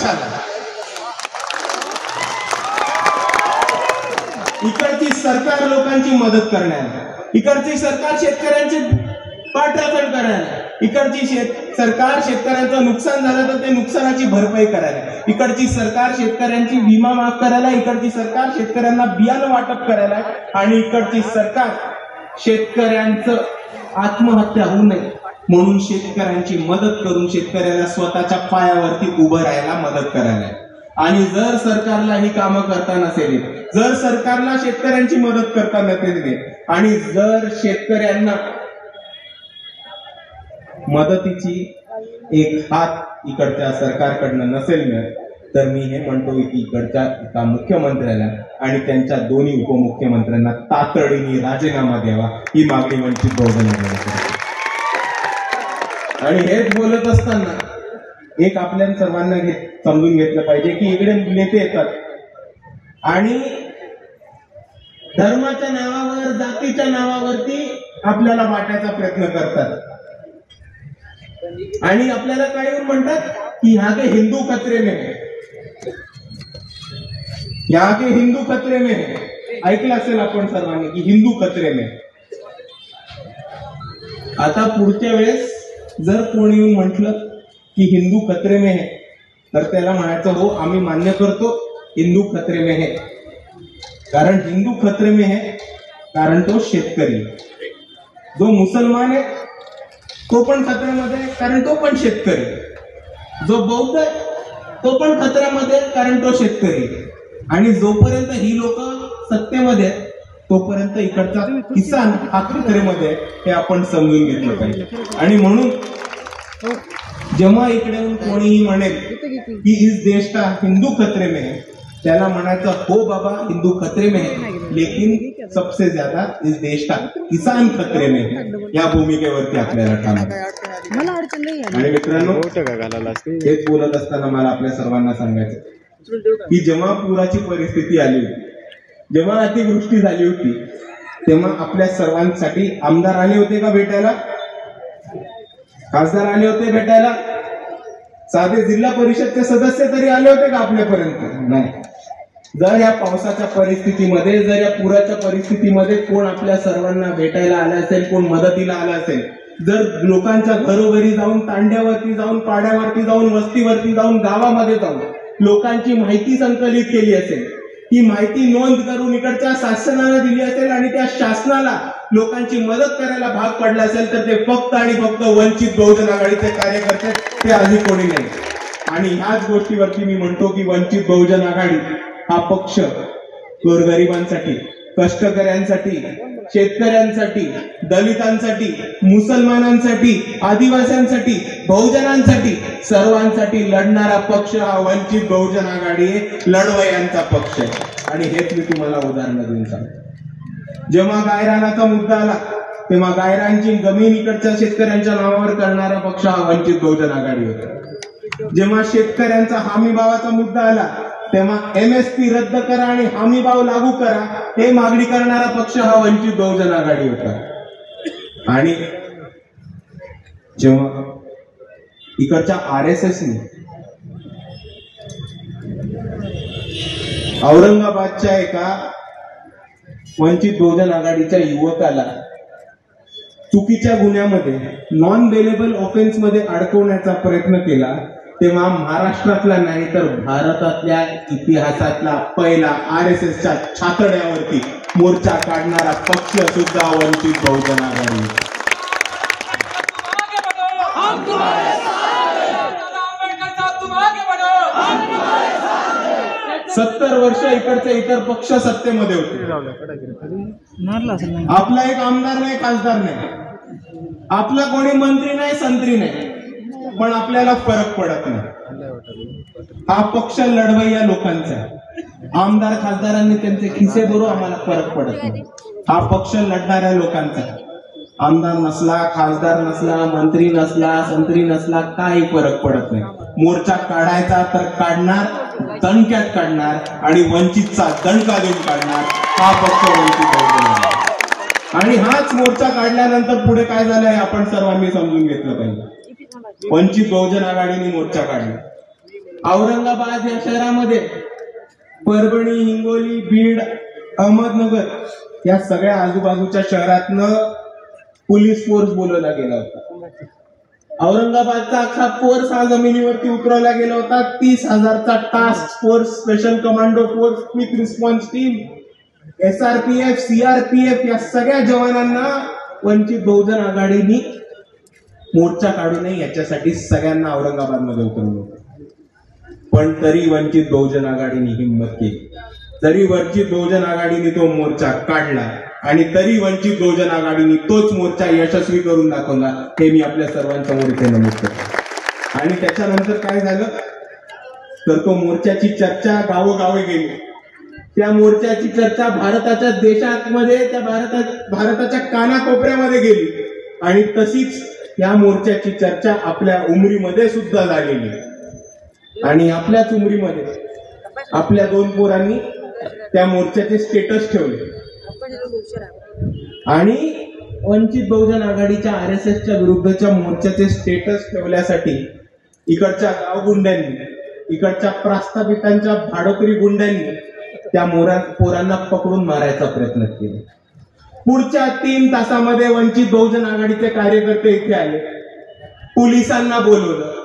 कशाला? इकडची सरकार लोकांची मदत करण्याला, इकडची सरकार शेतकऱ्यांची पाठराखण करायला, इकडची सरकार शेतकऱ्यांचं नुकसान झालं तर ते नुकसानाची भरपाई करायला, इकडची सरकार शेतकऱ्यांची विमा माफ करायला, इकडची सरकार शेतकऱ्यांना बियाणं वाटप करायला, आणि इकडची सरकार शेतकऱ्यांचं आत्महत्या होऊ नये म्हणून शेतकऱ्यांची मदत करून शेतकऱ्याला स्वतःच्या पायावरती उभं राहायला मदत करायला. आणि जर सरकारला ही कामं करता नसेल, जर सरकारला शेतकऱ्यांची मदत करता नसेल, आणि जर शेतकऱ्यांना मदतीची एक हात इकडच्या सरकारकडनं नसेल मिळत, तर मी हे म्हणतो की इकडच्या मुख्यमंत्र्याला आणि त्यांच्या दोन्ही उपमुख्यमंत्र्यांना तातडीने राजीनामा द्यावा, ही मागणी वंचित बहुजन आघाडी करते. आणि हेच बोलत असताना एक आपल्या सर्वांना समजून घेतलं पाहिजे की इकडे नेते येतात आणि धर्माच्या नावावर, जातीच्या नावावरती आपल्याला वाटायचा प्रयत्न करतात, आणि आपल्याला काय येऊन म्हणतात की यहाँ के हिंदू खतरे में है, यहाँ के हिंदू खतरे में है. ऐकलं असेल आपण सर्वांनी की हिंदू खतरे में. आता पुढच्या वेळेस जर कोणी येऊन म्हटलं की हिंदू खतरे में है, तर त्याला म्हणायचं हो आम्ही मान्य करतो हिंदू खतरे में है, कारण हिंदू खतरे में है कारण तो शेतकरी. जो मुसलमान आहे तो पण खतऱ्यामध्ये आहे कारण तो पण शेतकरी. जो बौद्ध आहे तो पण खतऱ्यामध्ये कारण तो शेतकरी. आणि जोपर्यंत ही लोक सत्तेमध्ये आहेत तोपर्यंत इकडचा किसान हा खतरेमध्ये आहे, हे आपण समजून घेतलं पाहिजे. आणि म्हणून जेव्हा इकडे कोणीही म्हणेल की इस देश का हिंदू खतरे में है, त्याला म्हणायचं हो बाबा हिंदू खतरे में है, लेकिन सबसे ज्यादा इस देश का किसान खतरे में है. या भूमिकेवरती आपल्याला काम आहे. आणि मित्रांनो, हेच बोलत असताना मला आपल्या सर्वांना सांगायचं की जेव्हा पुराची परिस्थिती आली होती, जेव्हा अतिवृष्टी झाली होती, तेव्हा आपल्या सर्वांसाठी आमदार आले होते का भेटायला? खासदार आले होते भेटायला? साधे जिल्हा परिषदचे सदस्य तरी आले होते का आपल्यापर्यंत? नाही. जर या पावसाच्या परिस्थितीमध्ये, जर या पुराच्या परिस्थितीमध्ये कोण आपल्या सर्वांना भेटायला आला असेल, कोण मदतीला आला असेल, जर लोकांच्या घरोघरी जाऊन, तांड्यावरती जाऊन, पाड्यावरती जाऊन, वस्तीवरती जाऊन, गावामध्ये जाऊन लोकांची माहिती संकलित केली असेल, ती माहिती नोंद करून इकडच्या शासनाला दिली असेल आणि त्या शासनाला लोकांची मदत करायला भाग पडला असेल, तर ते फक्त आणि फक्त वंचित बहुजन आघाडीचे कार्यकर्ते, ते अधिक कोणी नाही. आणि ह्याच गोष्टीवरती मी म्हणतो की वंचित बहुजन आघाडी हा पक्ष गोरगरिबांसाठी, कष्टकऱ्यांसाठी, शेतकऱ्यांसाठी, दलितांसाठी, मुसलमानांसाठी, आदिवासींसाठी, बहुजनांसाठी, सर्वांसाठी लढणारा पक्ष हा वंचित बहुजन आघाडी आहे, लढवय्यांचा पक्ष आहे. आणि हेच मी तुम्हाला उदाहरण देऊन सांगतो. जेव्हा गायरानाचा मुद्दा आला तेव्हा गायरांची जमीन इकडच्या शेतकऱ्यांच्या नावावर करणारा पक्ष हा वंचित बहुजन आघाडी होता. जेव्हा शेतकऱ्यांचा हमी भावाचा मुद्दा आला तेव्हा MSP रद्द करा आणि हमी भाव लागू करा हे मागणी करणारा पक्ष हा वंचित बहुजन आघाडी होता. आणि जेव्हा इकडच्या RSSने औरंगाबादच्या एका वंचित बहुजन आघाडीच्या युवकाला चुकीच्या गुन्ह्यामध्ये, नॉन बेलेबल ऑफेन्स मध्ये अडकवण्याचा प्रयत्न केला, तेव्हा महाराष्ट्रातला नाही तर भारतातल्या इतिहासातला पहिला RSSच्या छातड्यावरती मोर्चा काढणारा पक्ष सुद्धा वंचित बहुजन आघाडी. 70 वर्ष इकडचे इतर पक्ष सत्तेमध्ये होते. आपला एक आमदार नाही, खासदार नाही, आपला कोणी मंत्री नाही, संत्री नाही, पण आपल्याला फरक पडत नाही. हा पक्ष लढवय्या लोकांचा आहे. आमदार खासदारांनी त्यांचे खिसे भरू, आम्हाला फरक पडत नाही. हा पक्ष लढणाऱ्या लोकांचा आहे. आमदार नसला, खासदार नसला, मंत्री नसला, संत्री नसला, काही फरक पडत नाही. मोर्चा काढायचा तर काढणार, दणक्यात काढणार आणि वंचितचा दणका देऊन काढणार. हा पक्ष वंचित बहुजन आघाडी. आणि हाच मोर्चा काढल्यानंतर पुढे काय झालं हे आपण सर्वांनी समजून घेतलं पाहिजे. वंचित बहुजन आघाडीने मोर्चा काढला, औरंगाबाद या शहरामध्ये परभणी, हिंगोली, बीड, अहमदनगर या सगळ्या आजूबाजूच्या शहरातनं पोलीस फोर्स बोलवला गेला होता. औरंगाबादचा अख्खा फोर्स हा जमिनीवरती उतरवला गेला होता. 30,000चा task force, special commando force, quick response team, SRPF, CRPF या सगळ्या जवानांना वंचित बहुजन आघाडीनी मोर्चा काढू नये याच्यासाठी सगळ्यांना औरंगाबादमध्ये उतरवलं होतं. पण तरी वंचित बहुजन आघाडीने हिंमत केली. तरी वंचित बहुजन आघाडीने तो मोर्चा काढला आणि तरी वंचित बहुजन आघाडीने तोच मोर्चा यशस्वी करून दाखवला. हे मी आपल्या सर्वांसमोर इथे नमूद करतो. आणि त्याच्यानंतर काय झालं तर तो मोर्चाची चर्चा गावोगावी गेली. त्या मोर्चाची चर्चा भारताच्या देशामध्ये, त्या भारताच्या कानाकोपऱ्यामध्ये गेली. आणि तशीच या मोर्चाची चर्चा आपल्या उमरीमध्ये सुद्धा झालेली. आणि आपल्याच उमरीमध्ये आपल्या 2 पोरांनी त्या मोर्चाचे स्टेटस ठेवले आणि वंचित बहुजन आघाडीच्या RSSच्या विरुद्धच्या मोर्चाचे स्टेटस ठेवण्यासाठी इकडच्या गावगुंड्यांनी, इकडच्या प्रस्थापितांच्या भाडोत्री गुंड्यांनी त्या पोरांना पकडून मारायचा प्रयत्न केला. पुढच्या 3 तासामध्ये वंचित बहुजन आघाडीचे कार्यकर्ते इथे आले, पोलिसांना बोलवलं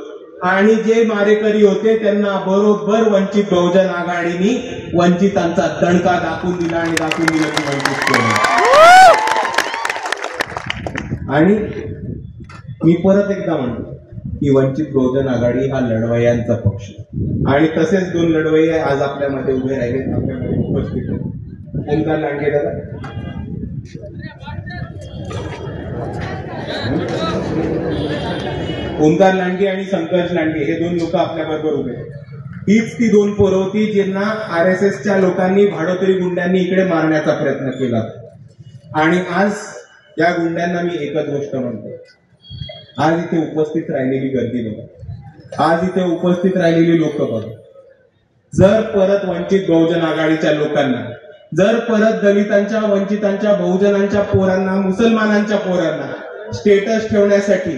आणि जे मारेकरी होते त्यांना बरोबर वंचित बहुजन आघाडीनी वंचितांचा दणका दाखवून दिला आणि दाखवून दिलं की वंचित केलं. आणि मी परत एकदा म्हणतो की वंचित बहुजन आघाडी हा लढवय्यांचा पक्ष आणि तसेच 2 लढवय्ये आज आपल्यामध्ये उभे राहिले, आपल्यामध्ये उपस्थित आहेत. ओंकार लांडगे दादा, ओंकार लांडगे आणि संतोष लांडगे हे 2 लोक आपल्या बरोबर उभे. हीच ती 2 पोरं होती ज्यांना RSSच्या लोकांनी, भाडोत्री गुंड्यांनी इकडे मारण्याचा प्रयत्न केला. आणि आज या गुंड्यांना मी एकच गोष्ट म्हणतो, आज इथे उपस्थित राहिलेली गर्दी बघा, आज इथे उपस्थित राहिलेली लोक बघा. जर परत वंचित बहुजन आघाडीच्या लोकांना, जर परत दलितांच्या, वंचितांच्या, बहुजनांच्या पोरांना, मुसलमानांच्या पोरांना स्टेटस ठेवण्यासाठी,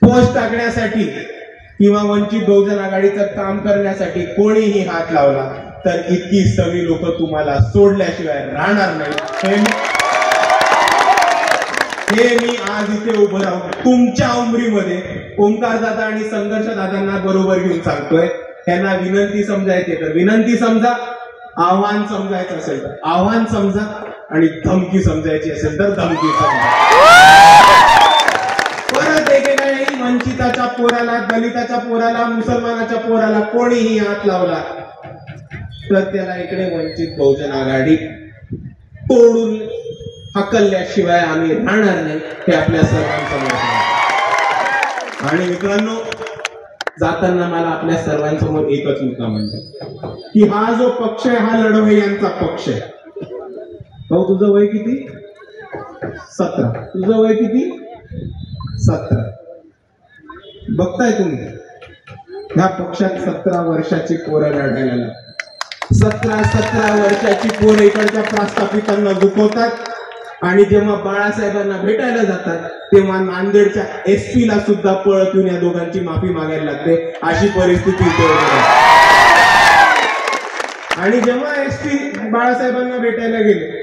पोस्ट टाकण्यासाठी किंवा वंचित बहुजन आघाडीचं काम करण्यासाठी कोणीही हात लावला तर इतकी सगळी लोक तुम्हाला सोडल्याशिवाय राहणार नाही. हे मी आज इथे उभं राहून तुमच्या उमरीमध्ये ओंकार दादा आणि संघर्ष दादांना बरोबर घेऊन सांगतोय. त्यांना विनंती समजायची तर विनंती समजा, आव्हान समजायचं असेल तर आव्हान समजा आणि धमकी समजायची असेल तर धमकी समजा. परत एकेकाने वंचिताच्या पोराला, दलिताच्या पोराला, मुसलमानाच्या पोराला कोणीही हात लावला तर त्याला इकडे वंचित बहुजन आघाडी तोडून हकलल्याशिवाय आम्ही राहणार नाही. हे आपल्या सर्वांसमोर. आणि मित्रांनो, जाताना मला आपल्या सर्वांसमोर एकच मुद्दा म्हणतो की हा जो पक्ष आहे हा लढवय्यांचा पक्ष आहे. भाऊ, तुझं वय किती? 17. तुझं वय किती? 17. बघताय तुम्ही ह्या पक्षात 17 वर्षाची पोरं लढायला, 17 वर्षाची पोरं इकडच्या प्रस्थापितांना दुखवतात. आणि जेव्हा बाळासाहेबांना भेटायला जातात तेव्हा नांदेडच्या SP ला सुद्धा पळत येऊन या दोघांची माफी मागायला लागते. अशी परिस्थिती इथे. आणि जेव्हा SP बाळासाहेबांना भेटायला गेले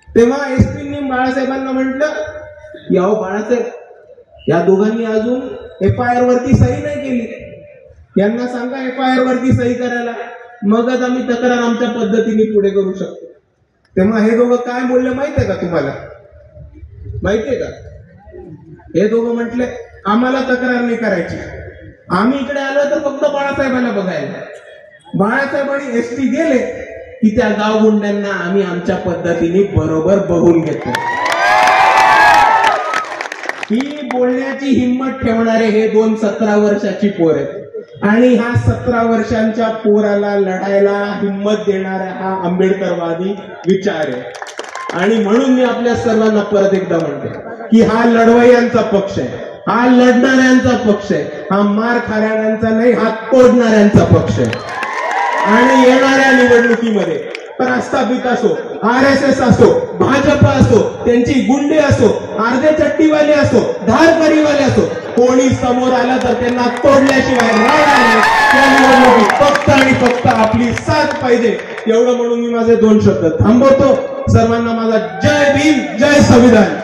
तेव्हा SPनी बाळासाहेबांना म्हटलं, याहो बाळासाहेब, या दोघांनी अजून FIR वरती सही नाही केली, यांना सांगा FIR वरती सही करायला, मगच आम्ही तक्रार आमच्या पद्धतीने पुढे करू शकतो. तेव्हा हे दोघं काय बोलले माहितीये का तुम्हाला? माहितीये का? हे दोघं म्हटले, आम्हाला तक्रार नाही करायची, आम्ही इकडे आलो तर फक्त बाळासाहेबांना बघायला. बाळासाहेबांनी SP गेले की त्या गावगुंड्यांना आम्ही आमच्या पद्धतीने बरोबर बघून घेतो. ही बोलण्याची हिंमत ठेवणारे हे 2 17 वर्षाची पोर आहेत. आणि ह्या 17 वर्षांच्या पोराला लढायला हिंमत देणारा हा आंबेडकरवादी विचार आहे. आणि म्हणून मी आपल्या सर्वांना परत एकदा म्हणतो की हा लढवय्यांचा पक्ष आहे, हा लढणाऱ्यांचा पक्ष आहे, हा मार खाणाऱ्यांचा नाही, हा तोडणाऱ्यांचा पक्ष आहे. आणि येणाऱ्या निवडणुकीमध्ये प्रस्थापित असो, RSS असो, भाजप असो, त्यांची गुंडे असो, अर्धे चट्टीवाले असो, धारकरीवाले असो, कोणी समोर आलं तर त्यांना तोडल्याशिवाय राहणार नाही. त्या निवडणुकीत फक्त आणि फक्त आपली साथ पाहिजे. एवढं म्हणून मी माझे 2 शब्द थांबवतो. सर्वांना माझा जय भीम, जय संविधान.